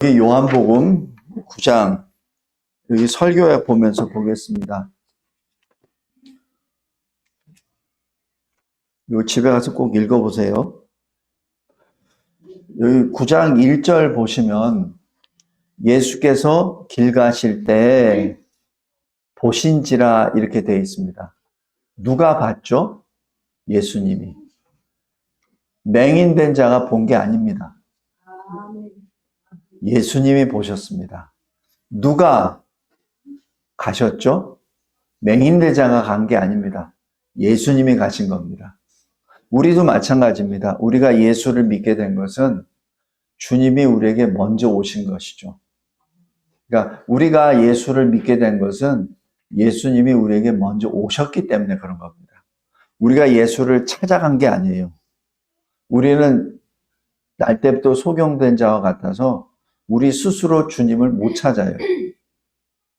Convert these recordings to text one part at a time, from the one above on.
이 요한복음 9장 여기 설교에 보면서 보겠습니다. 요 집에 가서 꼭 읽어보세요. 여기 9장 1절 보시면 예수께서 길 가실 때 보신지라 이렇게 되어 있습니다. 누가 봤죠? 예수님이. 맹인된 자가 본 게 아닙니다. 예수님이 보셨습니다. 누가 가셨죠? 맹인된 자가 간 게 아닙니다. 예수님이 가신 겁니다. 우리도 마찬가지입니다. 우리가 예수를 믿게 된 것은 주님이 우리에게 먼저 오신 것이죠. 그러니까 우리가 예수를 믿게 된 것은 예수님이 우리에게 먼저 오셨기 때문에 그런 겁니다. 우리가 예수를 찾아간 게 아니에요. 우리는 날 때부터 소경된 자와 같아서 우리 스스로 주님을 못 찾아요.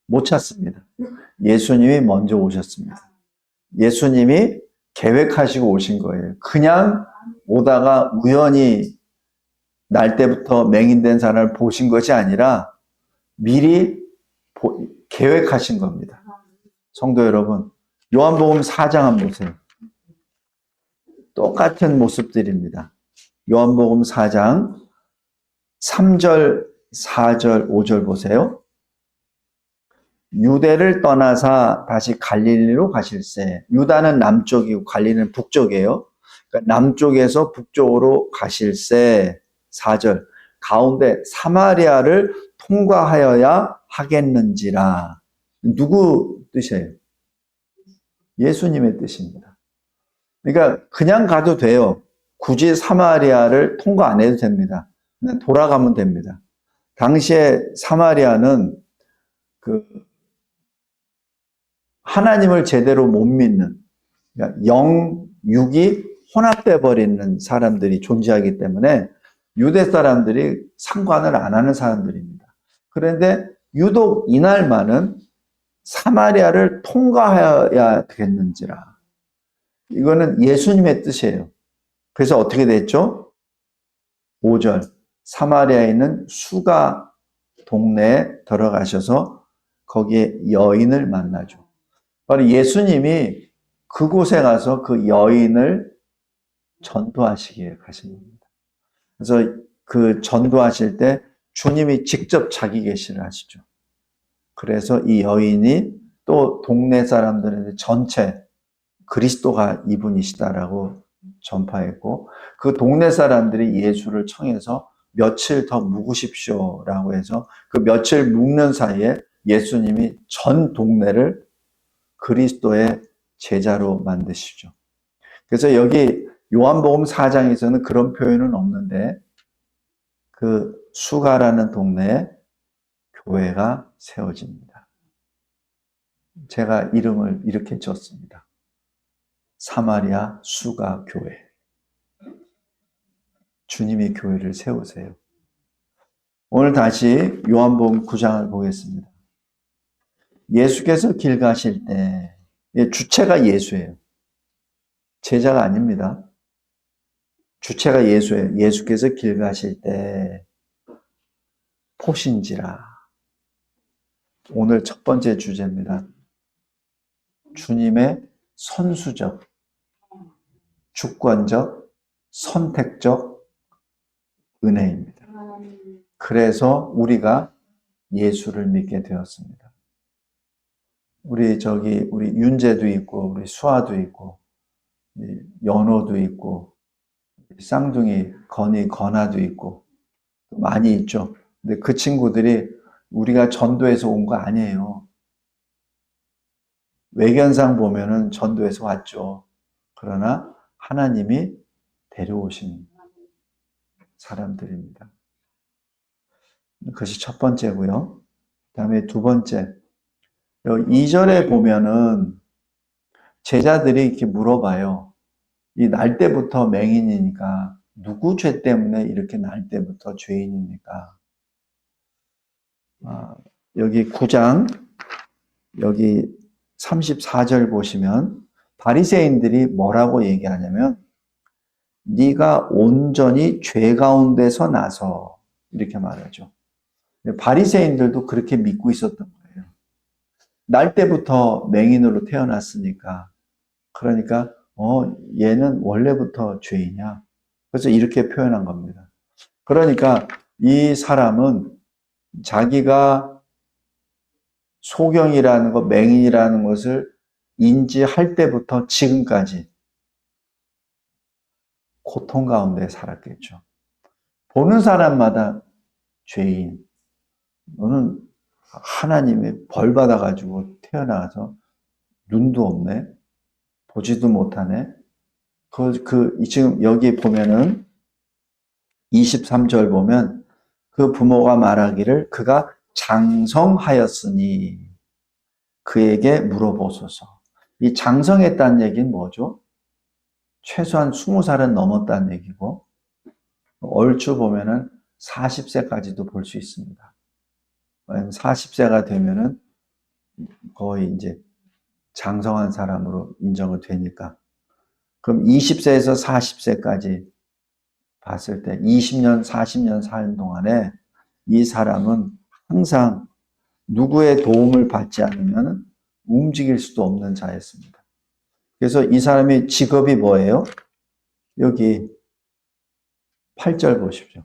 못 찾습니다. 예수님이 먼저 오셨습니다. 예수님이 계획하시고 오신 거예요. 그냥 오다가 우연히 날 때부터 맹인된 사람을 보신 것이 아니라 미리 계획하신 겁니다. 성도 여러분, 요한복음 4장 한번 보세요. 똑같은 모습들입니다. 요한복음 4장 3절, 4절, 5절 보세요. 유대를 떠나사 다시 갈릴리로 가실새. 유다는 남쪽이고 갈릴리는 북쪽이에요. 그러니까 남쪽에서 북쪽으로 가실새. 4절. 가운데 사마리아를 통과하여야 하겠는지라. 누구 뜻이에요? 예수님의 뜻입니다. 그러니까 그냥 가도 돼요. 굳이 사마리아를 통과 안 해도 됩니다. 그냥 돌아가면 됩니다. 당시에 사마리아는 하나님을 제대로 못 믿는, 그러니까 영, 육이 혼합돼 버리는 사람들이 존재하기 때문에 유대 사람들이 상관을 안 하는 사람들입니다. 그런데 유독 이날만은 사마리아를 통과해야 되겠는지라. 이거는 예수님의 뜻이에요. 그래서 어떻게 됐죠? 5절. 사마리아에 있는 수가 동네에 들어가셔서 거기에 여인을 만나죠. 바로 예수님이 그곳에 가서 그 여인을 전도하시기에 가신 겁니다. 그래서 그 전도하실 때 주님이 직접 자기 계시를 하시죠. 그래서 이 여인이 또 동네 사람들한테 전체 그리스도가 이분이시다라고 전파했고, 그 동네 사람들이 예수를 청해서 며칠 더 묵으십시오라고 해서 그 며칠 묵는 사이에 예수님이 전 동네를 그리스도의 제자로 만드시죠. 그래서 여기 요한복음 4장에서는 그런 표현은 없는데 그 수가라는 동네에 교회가 세워집니다. 제가 이름을 이렇게 줬습니다. 사마리아 수가 교회. 주님이 교회를 세우세요. 오늘 다시 요한복음 9장을 보겠습니다. 예수께서 길 가실 때 주체가 예수예요. 제자가 아닙니다. 주체가 예수예요. 예수께서 길 가실 때 보신지라. 오늘 첫 번째 주제입니다. 주님의 선수적, 주권적, 선택적 은혜입니다. 그래서 우리가 예수를 믿게 되었습니다. 우리 윤재도 있고, 우리 수아도 있고, 연호도 있고, 쌍둥이, 건아도 있고, 많이 있죠. 근데 그 친구들이 우리가 전도해서 온 거 아니에요. 외견상 보면은 전도해서 왔죠. 그러나 하나님이 데려오신 사람들입니다. 그것이 첫 번째고요. 그다음에 두 번째, 2절에 보면은 제자들이 이렇게 물어봐요. 이 날 때부터 맹인이니까 누구 죄 때문에 이렇게 날 때부터 죄인입니까? 여기 9장 여기 34절 보시면 바리새인들이 뭐라고 얘기하냐면 네가 온전히 죄 가운데서 나서 이렇게 말하죠. 바리새인들도 그렇게 믿고 있었던 거예요. 날 때부터 맹인으로 태어났으니까. 그러니까 얘는 원래부터 죄이냐. 그래서 이렇게 표현한 겁니다. 그러니까 이 사람은 자기가 소경이라는 것, 맹인이라는 것을 인지할 때부터 지금까지 고통 가운데 살았겠죠. 보는 사람마다 죄인, 너는 하나님의 벌 받아가지고 태어나서 눈도 없네, 보지도 못하네. 지금 여기 보면은 23절 보면 그 부모가 말하기를 그가 장성하였으니 그에게 물어보소서. 이 장성했다는 얘기는 뭐죠? 최소한 20살은 넘었다는 얘기고, 얼추 보면은 40세까지도 볼 수 있습니다. 40세가 되면은 거의 이제 장성한 사람으로 인정이 되니까. 그럼 20세에서 40세까지 봤을 때 20년, 40년 사는 동안에 이 사람은 항상 누구의 도움을 받지 않으면 움직일 수도 없는 자였습니다. 그래서 이 사람의 직업이 뭐예요? 여기 8절 보십시오.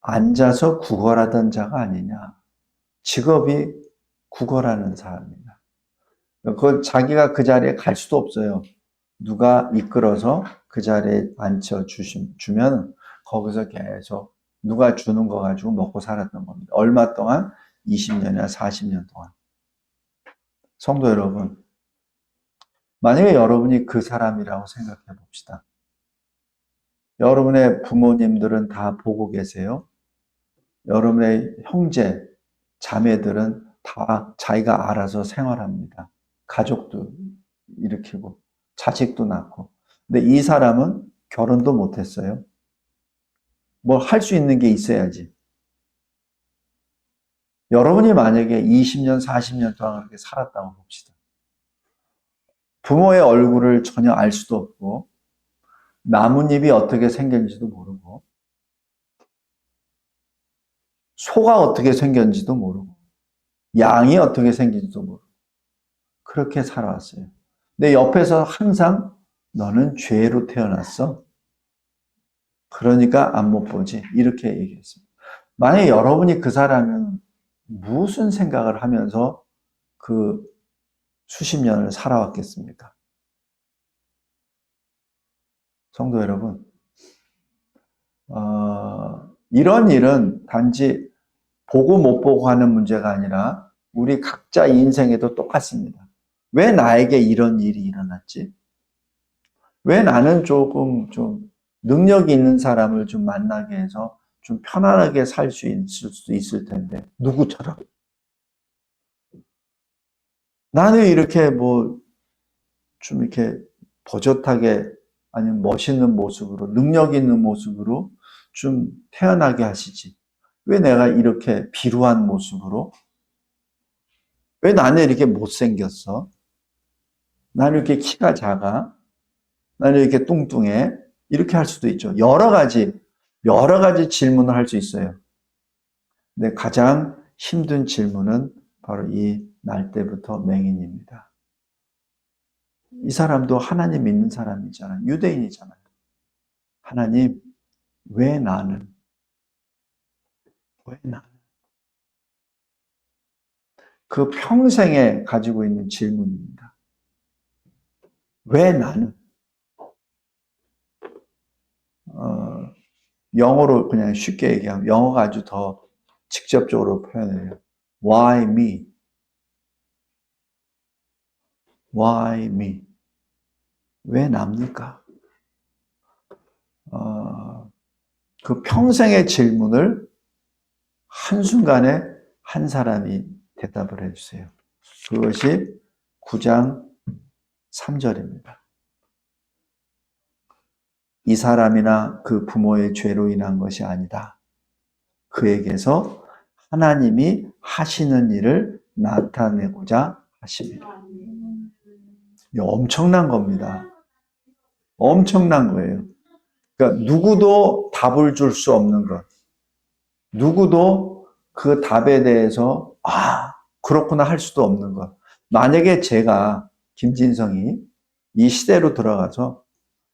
앉아서 구걸하던 자가 아니냐. 직업이 구걸하는 사람입니다. 그걸 자기가 그 자리에 갈 수도 없어요. 누가 이끌어서 그 자리에 앉혀주면 거기서 계속 누가 주는 거 가지고 먹고 살았던 겁니다. 얼마 동안? 20년이나 40년 동안. 성도 여러분, 만약에 여러분이 그 사람이라고 생각해 봅시다. 여러분의 부모님들은 다 보고 계세요. 여러분의 형제, 자매들은 다 자기가 알아서 생활합니다. 가족도 일으키고, 자식도 낳고. 근데 이 사람은 결혼도 못했어요. 뭐 할 수 있는 게 있어야지. 여러분이 만약에 20년, 40년 동안 그렇게 살았다고 봅시다. 부모의 얼굴을 전혀 알 수도 없고, 나뭇잎이 어떻게 생겼는지도 모르고, 소가 어떻게 생겼는지도 모르고, 양이 어떻게 생긴지도 모르고, 그렇게 살아왔어요. 근데 옆에서 항상 너는 죄로 태어났어. 그러니까 안 못 보지. 이렇게 얘기했습니다. 만약에 여러분이 그 사람은 무슨 생각을 하면서 그 수십 년을 살아왔겠습니까? 성도 여러분, 이런 일은 단지 보고 못 보고 하는 문제가 아니라 우리 각자 인생에도 똑같습니다. 왜 나에게 이런 일이 일어났지? 왜 나는 조금 좀 능력이 있는 사람을 좀 만나게 해서 좀 편안하게 살 수 있을 수도 있을 텐데, 누구처럼? 나는 이렇게 뭐 좀 이렇게 버젓하게 아니면 멋있는 모습으로, 능력 있는 모습으로 좀 태어나게 하시지. 왜 내가 이렇게 비루한 모습으로? 왜 나는 이렇게 못생겼어? 나는 이렇게 키가 작아? 나는 이렇게 뚱뚱해? 이렇게 할 수도 있죠. 여러 가지 질문을 할 수 있어요. 근데 가장 힘든 질문은 바로 이 날 때부터 맹인입니다. 이 사람도 하나님 믿는 사람이잖아요. 유대인이잖아요. 하나님, 왜 나는? 왜 나는? 그 평생에 가지고 있는 질문입니다. 왜 나는? 영어로 그냥 쉽게 얘기하면 영어가 아주 더 직접적으로 표현해요. Why me? Why me? 왜 납니까? 그 평생의 질문을 한순간에 한 사람이 대답을 해주세요. 그것이 9장 3절입니다. 이 사람이나 그 부모의 죄로 인한 것이 아니다. 그에게서 하나님이 하시는 일을 나타내고자 하십니다. 엄청난 겁니다. 엄청난 거예요. 그러니까 누구도 답을 줄 수 없는 것. 누구도 그 답에 대해서 그렇구나 할 수도 없는 것. 만약에 제가 김진성이 이 시대로 들어가서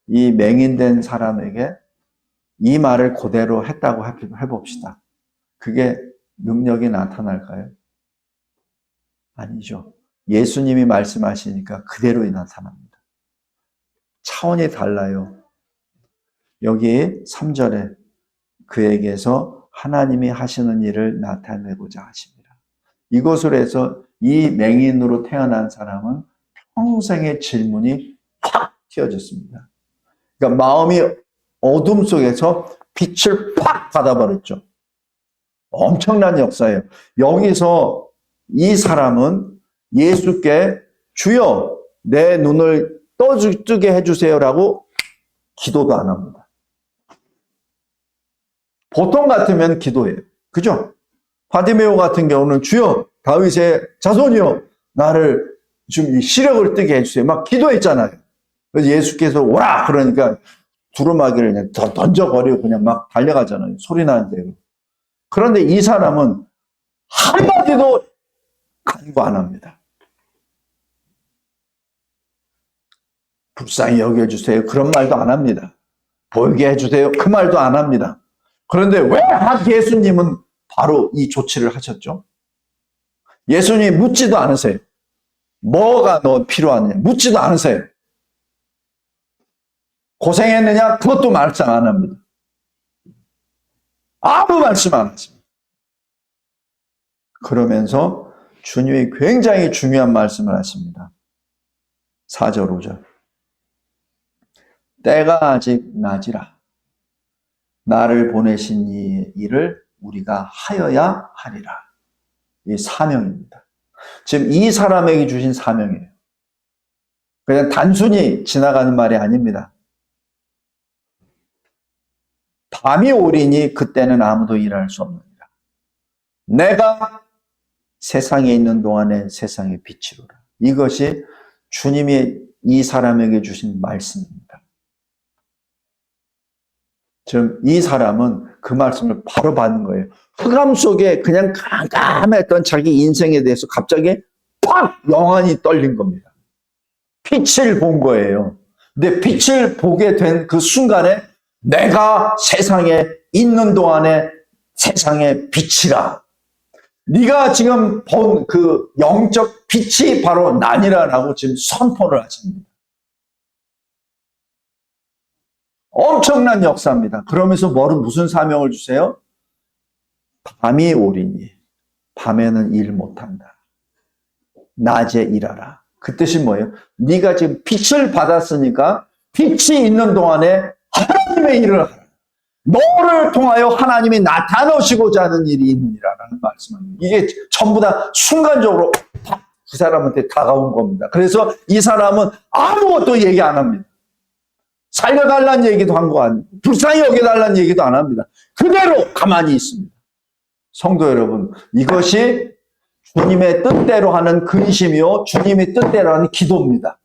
이 맹인된 사람에게 이 말을 그대로 했다고 해봅시다. 그게 능력이 나타날까요? 아니죠. 예수님이 말씀하시니까 그대로 나타납니다. 차원이 달라요. 여기 3절에 그에게서 하나님이 하시는 일을 나타내고자 하십니다. 이것으로 해서 이 맹인으로 태어난 사람은 평생의 질문이 팍 튀어졌습니다. 그러니까 마음이 어둠 속에서 빛을 팍 받아버렸죠. 엄청난 역사예요. 여기서 이 사람은 예수께 주여 내 눈을 뜨게 해주세요라고 기도도 안 합니다. 보통 같으면 기도해요. 그죠? 바디메오 같은 경우는 주여 다윗의 자손이여 나를 좀 시력을 뜨게 해주세요. 막 기도했잖아요. 그래서 예수께서 오라 그러니까 두루마기를 그냥 던져버리고 그냥 막 달려가잖아요. 소리 나는 대로. 그런데 이 사람은 한마디도 간구 안 합니다. 불쌍히 여겨주세요. 그런 말도 안 합니다. 보이게 해주세요. 그 말도 안 합니다. 그런데 왜 예수님은 바로 이 조치를 하셨죠? 예수님이 묻지도 않으세요. 뭐가 너 필요하느냐? 묻지도 않으세요. 고생했느냐? 그것도 말씀 안 합니다. 아무 말씀 안 하십니다. 그러면서 주님이 굉장히 중요한 말씀을 하십니다. 4절, 5절. 때가 아직 낮이라. 나를 보내신 이 일을 우리가 하여야 하리라. 이 사명입니다. 지금 이 사람에게 주신 사명이에요. 그냥 단순히 지나가는 말이 아닙니다. 밤이 오리니 그때는 아무도 일할 수 없느니라. 내가 세상에 있는 동안에 세상의 빛이로라. 이것이 주님이 이 사람에게 주신 말씀입니다. 지금 이 사람은 그 말씀을 바로 받는 거예요. 흑암 속에 그냥 깜깜했던 자기 인생에 대해서 갑자기 팍 영안이 떨린 겁니다. 빛을 본 거예요. 근데 빛을 보게 된 그 순간에 내가 세상에 있는 동안에 세상의 빛이라. 네가 지금 본 그 영적 빛이 바로 나니라라고 지금 선포를 하십니다. 엄청난 역사입니다. 그러면서 무슨 사명을 주세요? 밤이 오리니 밤에는 일 못한다. 낮에 일하라. 그 뜻이 뭐예요? 네가 지금 빛을 받았으니까 빛이 있는 동안에 하나님의 일을 하라. 너를 통하여 하나님이 나타나시고자 하는 일이 있느니라는 말씀입니다. 이게 전부 다 순간적으로 그 사람한테 다가온 겁니다. 그래서 이 사람은 아무것도 얘기 안 합니다. 살려달라는 얘기도 한 거 아니고 불쌍히 여겨달라는 얘기도 안 합니다. 그대로 가만히 있습니다. 성도 여러분, 이것이 주님의 뜻대로 하는 근심이요 주님의 뜻대로 하는 기도입니다.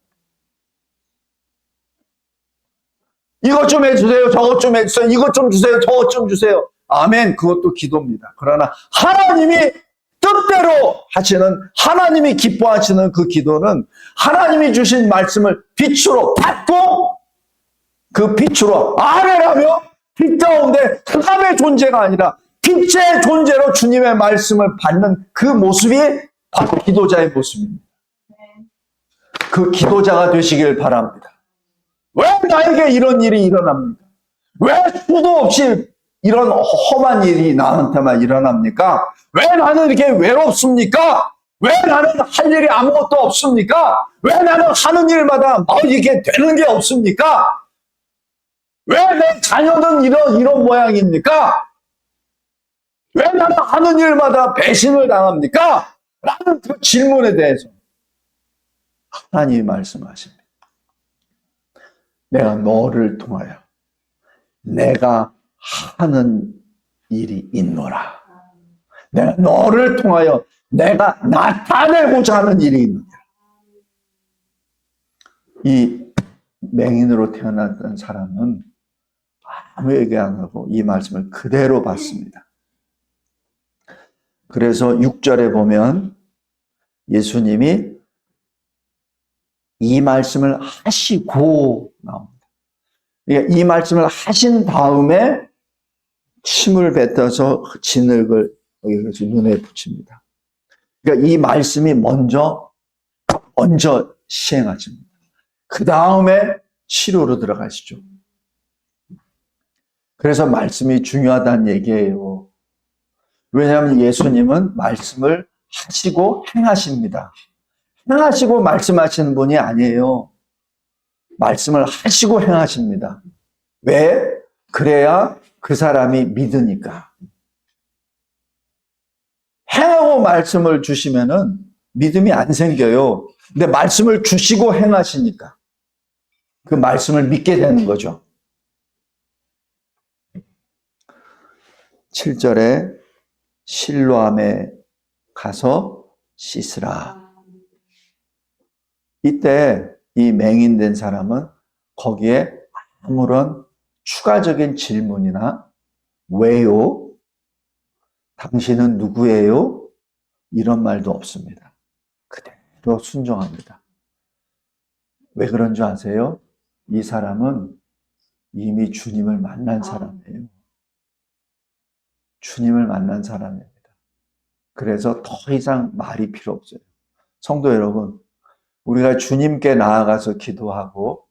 이것 좀 해주세요. 저것 좀 해주세요. 이것 좀 주세요. 저것 좀 주세요. 아멘. 그것도 기도입니다. 그러나 하나님이 뜻대로 하시는, 하나님이 기뻐하시는 그 기도는 하나님이 주신 말씀을 빛으로 받고 그 빛으로 아뢰라며 빛 가운데 흑암의 존재가 아니라 빛의 존재로 주님의 말씀을 받는 그 모습이 바로 기도자의 모습입니다. 그 기도자가 되시길 바랍니다. 왜 나에게 이런 일이 일어납니까? 왜 수도 없이 이런 험한 일이 나한테만 일어납니까? 왜 나는 이렇게 외롭습니까? 왜 나는 할 일이 아무것도 없습니까? 왜 나는 하는 일마다 이게 되는 게 없습니까? 왜 내 자녀는 이런 모양입니까? 왜 나는 하는 일마다 배신을 당합니까? 라는 그 질문에 대해서 하나님이 말씀하십니다. 내가 너를 통하여 내가 하는 일이 있노라. 내가 너를 통하여 내가 나타내고자 하는 일이 있노라. 이 맹인으로 태어났던 사람은 아무 얘기 안 하고 이 말씀을 그대로 받습니다. 그래서 6절에 보면 예수님이 이 말씀을 하시고 나옵니다. 그러니까 이 말씀을 하신 다음에 침을 뱉어서 진흙을 여기서 눈에 붙입니다. 그러니까 이 말씀이 먼저 시행하십니다. 그 다음에 치료로 들어가시죠. 그래서 말씀이 중요하다는 얘기예요. 왜냐하면 예수님은 말씀을 하시고 행하십니다. 행하시고 말씀하시는 분이 아니에요. 말씀을 하시고 행하십니다. 왜? 그래야 그 사람이 믿으니까. 행하고 말씀을 주시면은 믿음이 안 생겨요. 근데 말씀을 주시고 행하시니까 그 말씀을 믿게 되는 거죠. 7절에 실로암에 가서 씻으라. 이때 이 맹인된 사람은 거기에 아무런 추가적인 질문이나 왜요? 당신은 누구예요? 이런 말도 없습니다. 그대로 순종합니다. 왜 그런 줄 아세요? 이 사람은 이미 주님을 만난 사람이에요. 주님을 만난 사람입니다. 그래서 더 이상 말이 필요 없어요. 성도 여러분, 우리가 주님께 나아가서 기도하고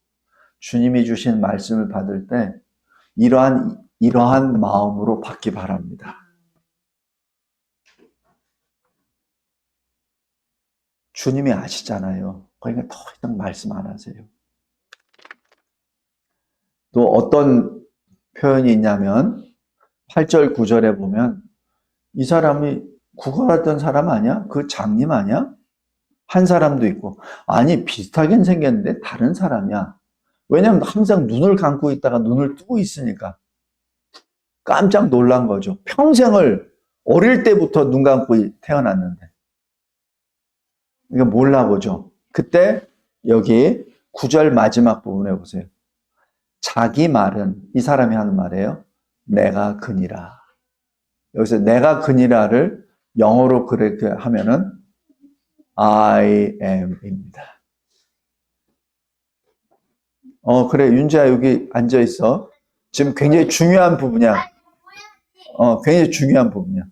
주님이 주신 말씀을 받을 때 이러한 마음으로 받기 바랍니다. 주님이 아시잖아요. 그러니까 더 이상 말씀 안 하세요. 또 어떤 표현이 있냐면 8절 9절에 보면 이 사람이 구걸했던 사람 아니야? 그 장님 아니야? 한 사람도 있고 아니 비슷하긴 생겼는데 다른 사람이야. 왜냐하면 항상 눈을 감고 있다가 눈을 뜨고 있으니까 깜짝 놀란 거죠. 평생을 어릴 때부터 눈 감고 태어났는데 이거 몰라 보죠. 그때 여기 9절 마지막 부분에 보세요. 자기 말은 이 사람이 하는 말이에요. 내가 그니라. 여기서 내가 그니라를 영어로 그렇게 하면은 I am입니다. 그래 윤지야 여기 앉아 있어. 지금 굉장히 중요한 부분이야. 굉장히 중요한 부분이야.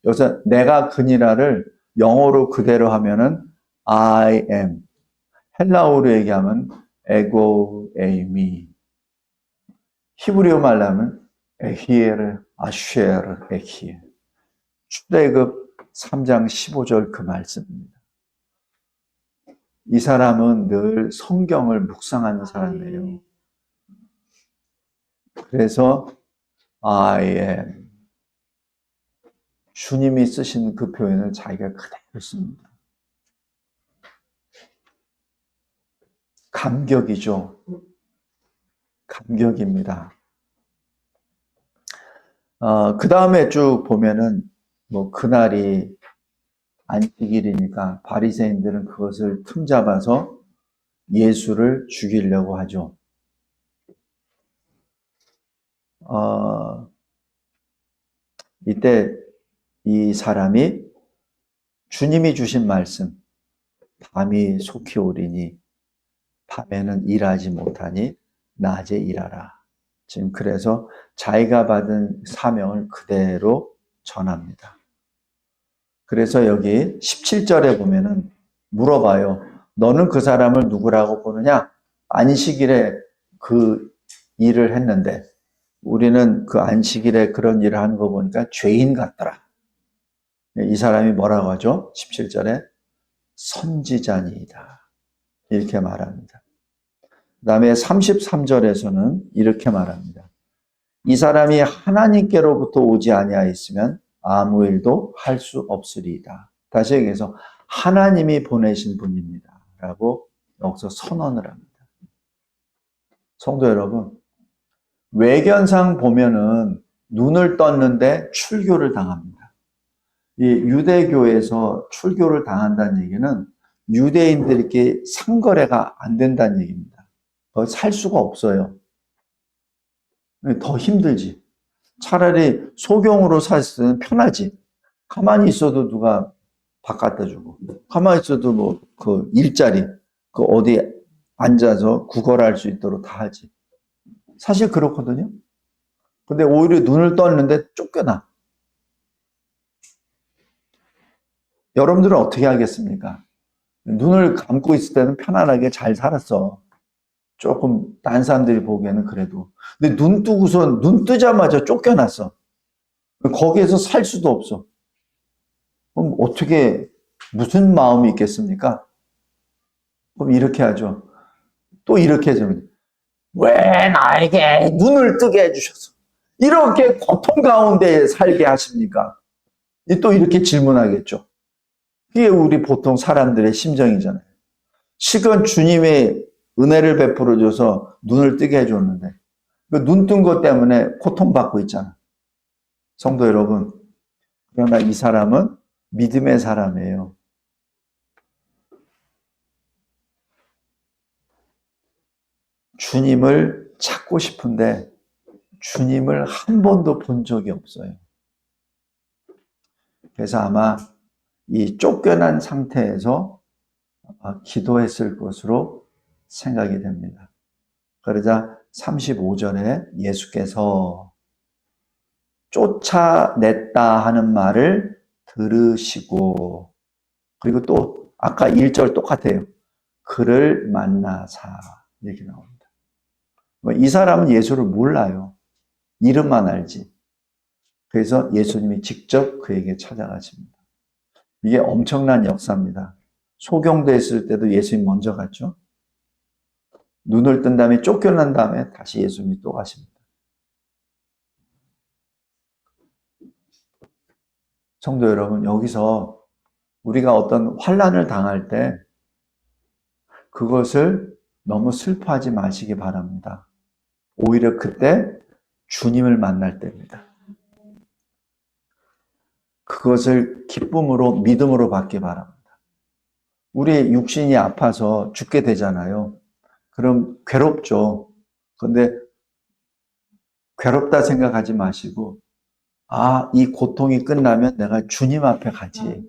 여기서 내가 그니라를 영어로 그대로 하면은 I am. 헬라어로 얘기하면 에고 에이미. 히브리어 말로 하면 에히에르 아쉐르 에히에. 출애굽 3장 15절 그 말씀입니다. 이 사람은 늘 성경을 묵상하는 사람이에요. 그래서 I am. 주님이 쓰신 그 표현을 자기가 그대로 씁니다. 감격이죠. 감격입니다. 그 다음에 쭉 보면은 뭐 그날이 안식일이니까 바리새인들은 그것을 틈잡아서 예수를 죽이려고 하죠. 이때 이 사람이 주님이 주신 말씀, 밤이 속히 오리니 밤에는 일하지 못하니 낮에 일하라. 지금 그래서 자기가 받은 사명을 그대로 전합니다. 그래서 여기 17절에 보면은 물어봐요. 너는 그 사람을 누구라고 보느냐? 안식일에 그 일을 했는데 우리는 그 안식일에 그런 일을 하는 거 보니까 죄인 같더라. 이 사람이 뭐라고 하죠? 17절에 선지자니이다. 이렇게 말합니다. 그 다음에 33절에서는 이렇게 말합니다. 이 사람이 하나님께로부터 오지 아니하였으면 아무 일도 할 수 없으리이다. 다시 얘기해서 하나님이 보내신 분입니다. 라고 여기서 선언을 합니다. 성도 여러분, 외견상 보면은 눈을 떴는데 출교를 당합니다. 이 유대교에서 출교를 당한다는 얘기는 유대인들에게 상거래가 안 된다는 얘기입니다. 살 수가 없어요. 더 힘들지. 차라리 소경으로 샀을 때는 편하지. 가만히 있어도 누가 밥 갖다 주고, 가만히 있어도 뭐 그 일자리, 그 어디 앉아서 구걸할 수 있도록 다 하지. 사실 그렇거든요. 근데 오히려 눈을 떴는데 쫓겨나. 여러분들은 어떻게 하겠습니까? 눈을 감고 있을 때는 편안하게 잘 살았어. 조금 딴 사람들이 보기에는 그래도. 근데 눈 뜨고선 눈 뜨자마자 쫓겨났어. 거기에서 살 수도 없어. 그럼 어떻게 무슨 마음이 있겠습니까? 그럼 이렇게 하죠. 또 이렇게 하죠. 왜 나에게 눈을 뜨게 해주셔서 이렇게 고통 가운데 살게 하십니까? 또 이렇게 질문하겠죠. 이게 우리 보통 사람들의 심정이잖아요. 실은 주님의 은혜를 베풀어 줘서 눈을 뜨게 해줬는데 눈 뜬 것 때문에 고통받고 있잖아. 성도 여러분, 그러나 이 사람은 믿음의 사람이에요. 주님을 찾고 싶은데 주님을 한 번도 본 적이 없어요. 그래서 아마 이 쫓겨난 상태에서 기도했을 것으로 생각이 됩니다. 그러자 35절에 예수께서 쫓아냈다 하는 말을 들으시고, 그리고 또 아까 1절 똑같아요. 그를 만나사 이렇게 나옵니다. 이 사람은 예수를 몰라요. 이름만 알지. 그래서 예수님이 직접 그에게 찾아가십니다. 이게 엄청난 역사입니다. 소경됐을 때도 예수님 먼저 갔죠. 눈을 뜬 다음에 쫓겨난 다음에 다시 예수님이 또 가십니다. 성도 여러분, 여기서 우리가 어떤 환난을 당할 때 그것을 너무 슬퍼하지 마시기 바랍니다. 오히려 그때 주님을 만날 때입니다. 그것을 기쁨으로, 믿음으로 받기 바랍니다. 우리의 육신이 아파서 죽게 되잖아요. 그럼 괴롭죠. 근데 괴롭다 생각하지 마시고, 이 고통이 끝나면 내가 주님 앞에 가지.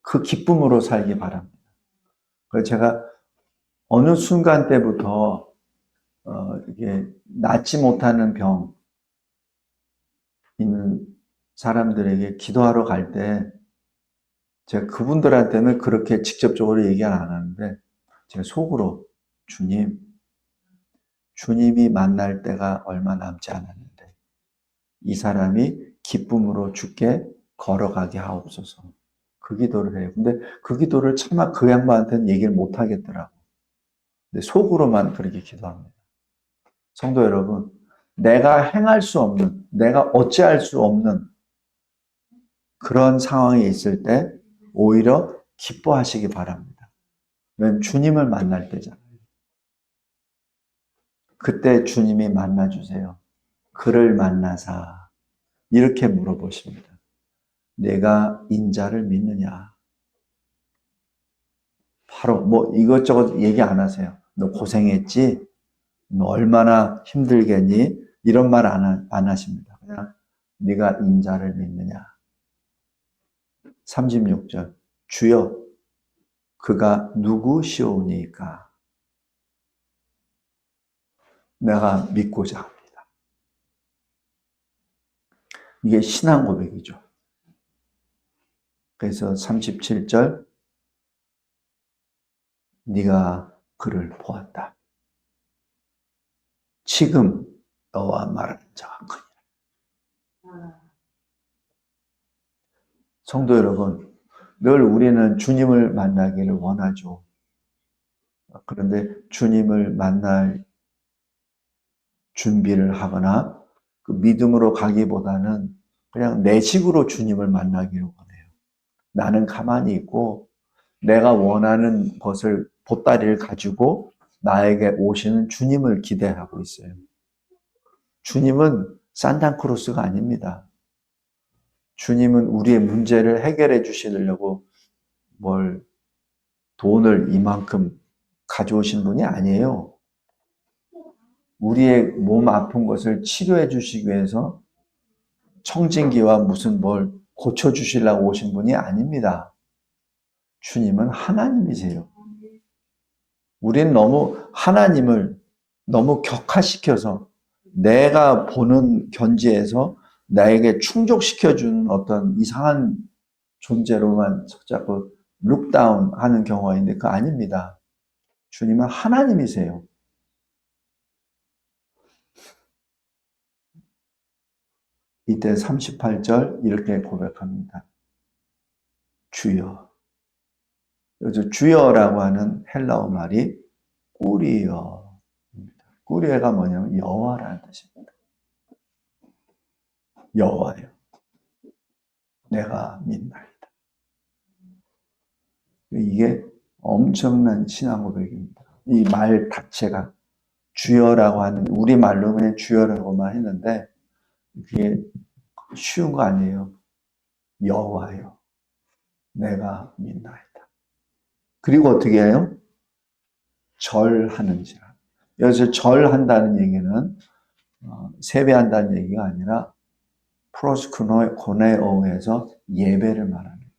그 기쁨으로 살기 바랍니다. 그래서 제가 어느 순간 때부터 이게 낫지 못하는 병 있는 사람들에게 기도하러 갈 때 제가 그분들한테는 그렇게 직접적으로 얘기 안 하는데 제가 속으로 주님이 만날 때가 얼마 남지 않았는데 이 사람이 기쁨으로 주께 걸어가게 하옵소서. 그 기도를 해요. 근데 그 기도를 차마 그 양반한테는 얘기를 못 하겠더라고. 근데 속으로만 그렇게 기도합니다. 성도 여러분, 내가 행할 수 없는, 내가 어찌할 수 없는 그런 상황에 있을 때 오히려 기뻐하시기 바랍니다. 왜냐하면 주님을 만날 때잖아요. 그때 주님이 만나주세요. 그를 만나사 이렇게 물어보십니다. 내가 인자를 믿느냐? 바로 뭐 이것저것 얘기 안 하세요. 너 고생했지? 너 얼마나 힘들겠니? 이런 말 안 하십니다. 그냥 네가 인자를 믿느냐? 36절 주여 그가 누구시오니까 내가 믿고자 합니다. 이게 신앙 고백이죠. 그래서 37절 네가 그를 보았다. 지금 너와 말하는 자가 크니라. 성도 여러분, 늘 우리는 주님을 만나기를 원하죠. 그런데 주님을 만날 준비를 하거나 그 믿음으로 가기보다는 그냥 내 식으로 주님을 만나기를 원해요. 나는 가만히 있고 내가 원하는 것을 보따리를 가지고 나에게 오시는 주님을 기대하고 있어요. 주님은 산타크로스가 아닙니다. 주님은 우리의 문제를 해결해 주시려고 돈을 이만큼 가져오신 분이 아니에요. 우리의 몸 아픈 것을 치료해 주시기 위해서 청진기와 무슨 뭘 고쳐주시려고 오신 분이 아닙니다. 주님은 하나님이세요. 우리는 너무 하나님을 너무 격화시켜서 내가 보는 견지에서 나에게 충족시켜주는 어떤 이상한 존재로만 자꾸 룩다운 하는 경우가 있는데 그거 아닙니다. 주님은 하나님이세요. 이때 38절 이렇게 고백합니다. 주여. 여기서 주여라고 하는 헬라어 말이 꾸리여. 꾸리여가 뭐냐면 여호와라는 뜻입니다. 여호와요. 내가 믿나이다. 이게 엄청난 신앙 고백입니다. 이 말 자체가 주여라고 하는 우리말로 그냥 주여라고만 했는데 그게 쉬운 거 아니에요. 여호와요. 내가 믿나이다. 그리고 어떻게 해요? 절하는지라. 여기서 절한다는 얘기는 세배한다는 얘기가 아니라 프로스코네오에서 예배를 말합니다.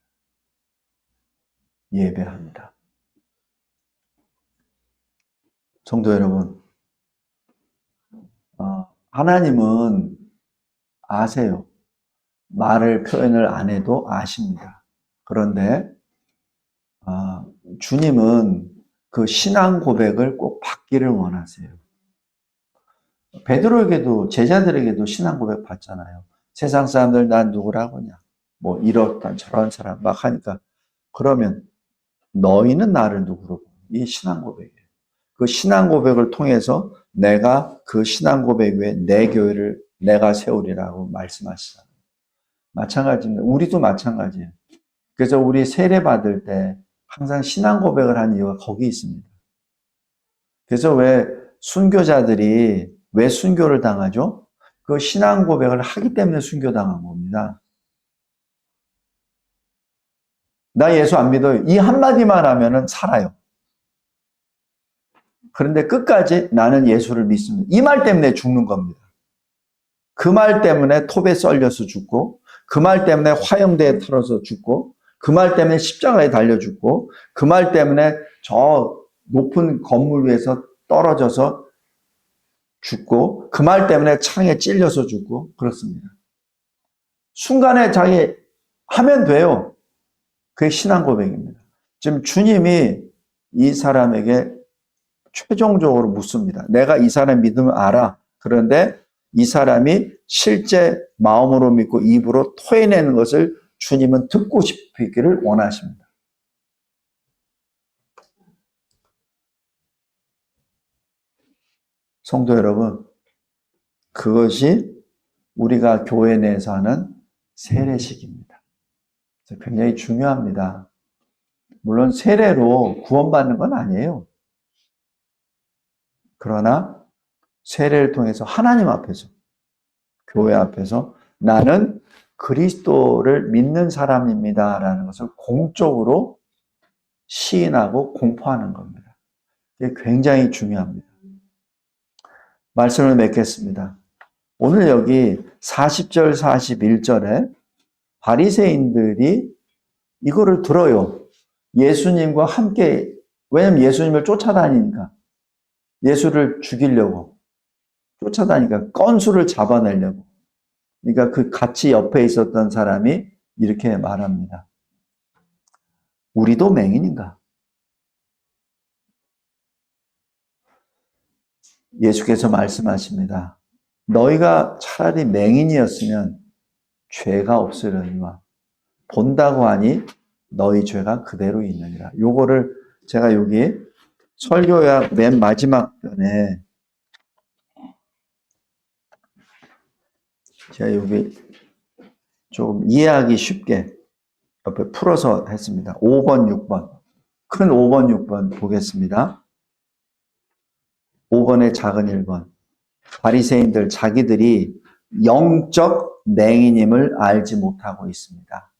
예배합니다. 성도 여러분, 하나님은 아세요. 말을 표현을 안 해도 아십니다. 그런데 주님은 그 신앙 고백을 꼭 받기를 원하세요. 베드로에게도 제자들에게도 신앙 고백 받잖아요. 세상 사람들 난 누구라고 하냐. 뭐 이렇다 저런 사람 막 하니까 그러면 너희는 나를 누구로 보냐. 이 신앙 고백이에요. 그 신앙 고백을 통해서 내가 그 신앙 고백 위에 내 교회를 내가 세우리라고 말씀하시잖아요. 마찬가지입니다. 우리도 마찬가지예요. 그래서 우리 세례 받을 때 항상 신앙 고백을 하는 이유가 거기 있습니다. 그래서 왜 순교자들이 왜 순교를 당하죠? 그 신앙 고백을 하기 때문에 순교당한 겁니다. 나 예수 안 믿어요. 이 한마디만 하면은 살아요. 그런데 끝까지 나는 예수를 믿습니다. 이 말 때문에 죽는 겁니다. 그 말 때문에 톱에 썰려서 죽고, 그 말 때문에 화염대에 털어서 죽고, 그 말 때문에 십자가에 달려 죽고, 그 말 때문에 저 높은 건물 위에서 떨어져서 죽고, 그 말 때문에 창에 찔려서 죽고, 그렇습니다. 순간에 자기 하면 돼요. 그게 신앙 고백입니다. 지금 주님이 이 사람에게 최종적으로 묻습니다. 내가 이 사람 믿음을 알아. 그런데 이 사람이 실제 마음으로 믿고 입으로 토해내는 것을 주님은 듣고 싶기를 원하십니다. 성도 여러분, 그것이 우리가 교회 내에서 하는 세례식입니다. 굉장히 중요합니다. 물론 세례로 구원받는 건 아니에요. 그러나 세례를 통해서 하나님 앞에서, 교회 앞에서 나는 그리스도를 믿는 사람입니다 라는 것을 공적으로 시인하고 공포하는 겁니다. 이게 굉장히 중요합니다. 말씀을 맺겠습니다. 오늘 여기 40절, 41절에 바리새인들이 이거를 들어요. 예수님과 함께, 왜냐면 예수님을 쫓아다니니까. 예수를 죽이려고. 쫓아다니니까 건수를 잡아내려고. 그러니까 그 같이 옆에 있었던 사람이 이렇게 말합니다. 우리도 맹인인가? 예수께서 말씀하십니다. 너희가 차라리 맹인이었으면 죄가 없으려니와 본다고 하니 너희 죄가 그대로 있느니라. 요거를 제가 여기 설교야 맨 마지막 편에 제가 여기 좀 이해하기 쉽게 옆에 풀어서 했습니다. 5번, 6번. 큰 5번, 6번 보겠습니다. 5번에 작은 1번. 바리새인들 자기들이 영적 맹인임을 알지 못하고 있습니다.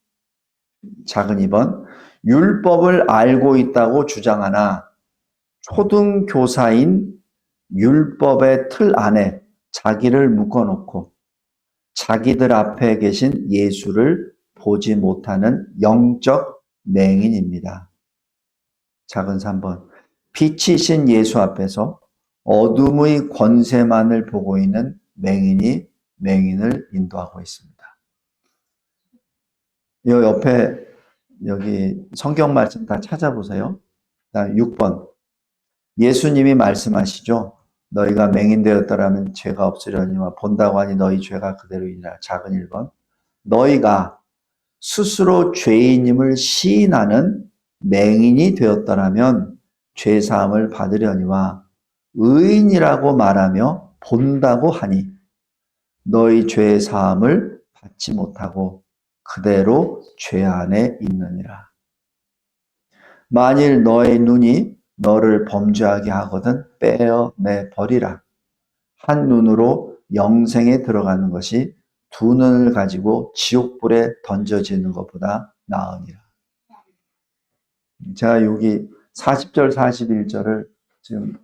작은 2번. 율법을 알고 있다고 주장하나 초등교사인 율법의 틀 안에 자기를 묶어놓고 자기들 앞에 계신 예수를 보지 못하는 영적 맹인입니다. 작은 3번. 빛이신 예수 앞에서 어둠의 권세만을 보고 있는 맹인이 맹인을 인도하고 있습니다. 이 옆에 여기 성경 말씀 다 찾아보세요. 그다음 6번. 예수님이 말씀하시죠. 너희가 맹인되었더라면 죄가 없으려니와 본다고 하니 너희 죄가 그대로이니라. 작은 1번. 너희가 스스로 죄인임을 시인하는 맹인이 되었더라면 죄사함을 받으려니와 의인이라고 말하며 본다고 하니 너희 죄사함을 받지 못하고 그대로 죄 안에 있느니라. 만일 너의 눈이 너를 범죄하게 하거든 빼어내 버리라. 한 눈으로 영생에 들어가는 것이 두 눈을 가지고 지옥불에 던져지는 것보다 나으니라. 제가 여기 40절, 41절을 지금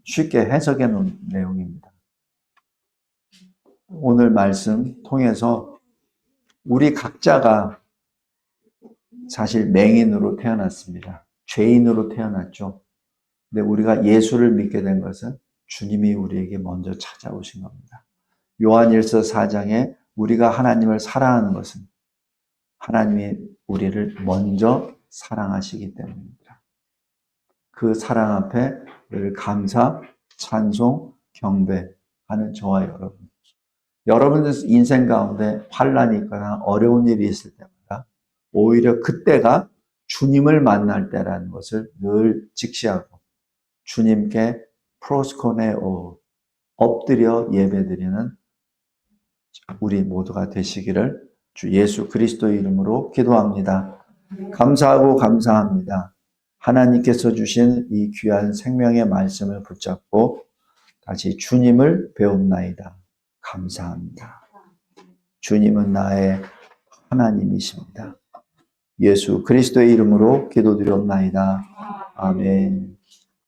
쉽게 해석해 놓은 내용입니다. 오늘 말씀 통해서 우리 각자가 사실 맹인으로 태어났습니다. 죄인으로 태어났죠. 근데 우리가 예수를 믿게 된 것은 주님이 우리에게 먼저 찾아오신 겁니다. 요한일서 4장에 우리가 하나님을 사랑하는 것은 하나님이 우리를 먼저 사랑하시기 때문입니다. 그 사랑 앞에 늘 감사, 찬송, 경배하는 저와 여러분. 여러분 인생 가운데 환난이 있거나 어려운 일이 있을 때마다 오히려 그때가 주님을 만날 때라는 것을 늘 직시하고 주님께 프로스코네오 엎드려 예배드리는 우리 모두가 되시기를 주 예수 그리스도의 이름으로 기도합니다. 감사하고 감사합니다. 하나님께서 주신 이 귀한 생명의 말씀을 붙잡고 다시 주님을 배웁나이다. 감사합니다. 주님은 나의 하나님이십니다. 예수 그리스도의 이름으로 기도드렸나이다. 아멘.